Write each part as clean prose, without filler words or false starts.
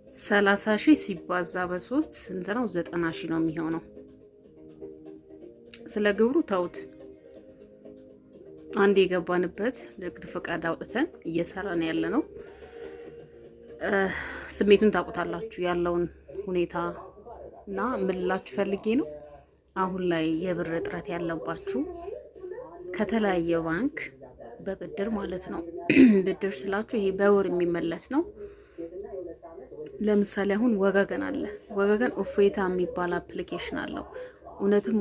30,000 ሲባዛ በ3 ስንት ነው? 90,000 ነው የሚሆነው። ስለ ግብሩ ተውት። አንድ የገባንበት ንግድ ፈቃድ አውጥተን እየሰራን ያለ ነው። ስሜቱን ታውቁታላችሁ ያለውን ሁኔታ እና ምንላችሁ ፈልጌ ነው። አሁን ላይ የብር እጥረት ያለባችሁ ከተለያየ ባንክ በብድር ማለት ነው። ብድር ስላችሁ ይሄ በወር የሚመለስ ነው። ለምሳሌ አሁን ወጋገን አለ። ወጋገን እፎይታ የሚባል አፕሊኬሽን አለው። እውነትም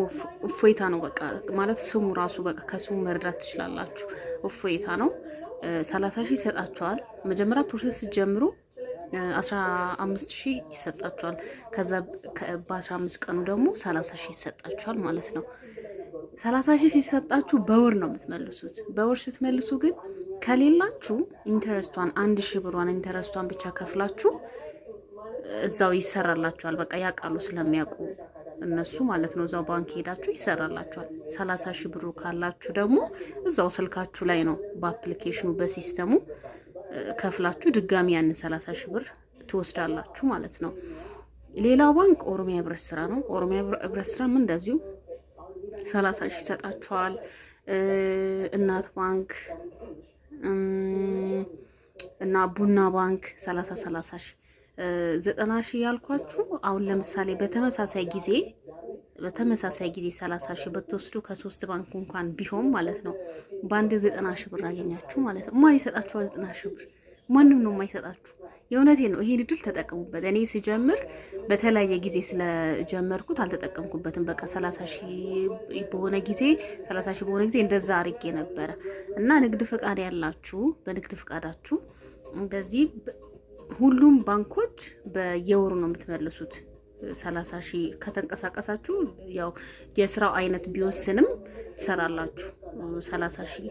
እፎይታ ነው በቃ ማለት ስሙ ራሱ በቃ ከስሙ መረዳት ትችላላችሁ። እፎይታ ነው። 30,000 ይሰጣችኋል። መጀመሪያ ፕሮሰስ ጀምሮ 15,000 ይሰጣችኋል። ከዛ በ15 ቀኑ ደግሞ 30,000 ይሰጣችኋል ማለት ነው። 30,000 ሲሰጣችሁ በወር ነው የምትመልሱት። በወር ስትመልሱ ግን ከሌላችሁ ኢንተረስቷን 1,000 ብሯን ኢንተረስቷን ብቻ ከፍላችሁ እዛው ይሰራላችኋል። በቃ ያውቃሉ ስለሚያውቁ እነሱ ማለት ነው። እዛው ባንክ ሄዳችሁ ይሰራላችኋል። 30,000 ብሩ ካላችሁ ደግሞ እዛው ስልካችሁ ላይ ነው በአፕሊኬሽኑ በሲስተሙ ከፍላችሁ ድጋሚ ያንን 30,000 ብር ትወስዳላችሁ ማለት ነው። ሌላው ባንክ ኦሮሚያ ህብረት ስራ ነው። ኦሮሚያ ህብረት ስራም እንደዚሁ 30,000 ይሰጣችኋል። እናት ባንክ እና ቡና ባንክ 30,000 90,000 ያልኳችሁ አሁን ለምሳሌ በተመሳሳይ ጊዜ 30,000 ብትወስዱ ከ3 ባንክ እንኳን ቢሆን ማለት ነው በአንድ 90,000 ብር አገኛችሁ ማለት ነው። ማን ይሰጣችኋል 90,000 ብር? ማንም ነው የማይሰጣችሁ። የእውነቴ ነው። ይሄን እድል ተጠቀሙበት። እኔ ሲጀምር በተለያየ ጊዜ ስለጀመርኩት አልተጠቀምኩበትም። በቃ 30,000 በሆነ ጊዜ እንደዛ አርጌ ነበረ እና ንግድ ፍቃድ ያላችሁ በንግድ ፍቃዳችሁ እንደዚህ ሁሉም ባንኮች በየወሩ ነው የምትመልሱት። 30,000 ከተንቀሳቀሳችሁ ያው የስራው አይነት ቢወስንም ትሰራላችሁ 30,000።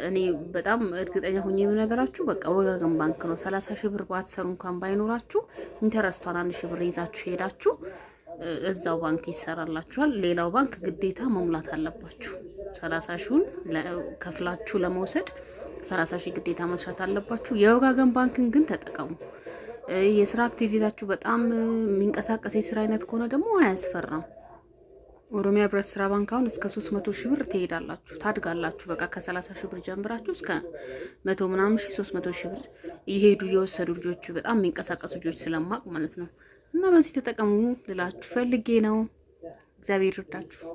እኔ በጣም እርግጠኛ ሆኜ የምነግራችሁ በቃ ወጋገን ባንክ ነው። 30,000 ብር ባትሰሩ እንኳን ባይኖራችሁ ኢንተረስቷን 1,000 ብር ይዛችሁ ሄዳችሁ እዛው ባንክ ይሰራላችኋል። ሌላው ባንክ ግዴታ መሙላት አለባችሁ። 30,000ን ከፍላችሁ ለመውሰድ 30,000 ግዴታ መስራት አለባችሁ። የወጋገን ባንክን ግን ተጠቀሙ። የስራ አክቲቪታችሁ በጣም የሚንቀሳቀስ የስራ አይነት ከሆነ ደግሞ አያስፈራም። ኦሮሚያ ህብረት ስራ ባንክ አሁን እስከ 300,000 ብር ትሄዳላችሁ፣ ታድጋላችሁ። በቃ ከ30,000 ብር ጀምራችሁ እስከ 100 ምናምን 300,000 ብር ይሄዱ የወሰዱ ልጆች በጣም የሚንቀሳቀሱ ልጆች ስለማቅ ማለት ነው። እና በዚህ ተጠቀሙ ልላችሁ ፈልጌ ነው። እግዚአብሔር ይርዳችሁ።